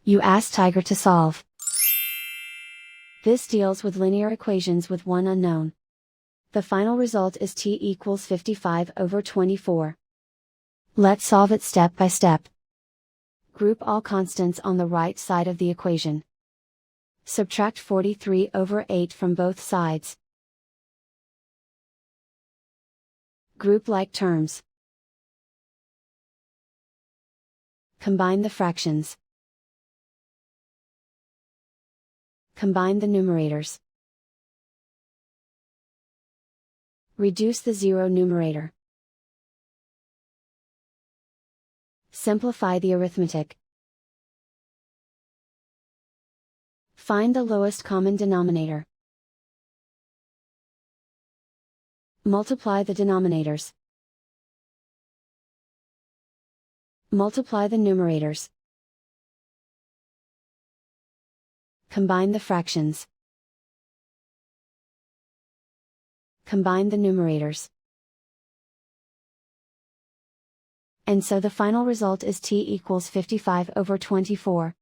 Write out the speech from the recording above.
You ask Tiger to solve. This deals with linear equations with one unknown. The final result is t equals 55/24. Let's solve it step by step. Group all constants on the right side of the equation. Subtract 43/8 from both sides. Group like terms. Combine the fractions. Combine the numerators. Reduce the zero numerator. Simplify the arithmetic. Find the lowest common denominator. Multiply the denominators. Multiply the numerators. Combine the fractions. Combine the numerators. And so the final result is t equals 55/24.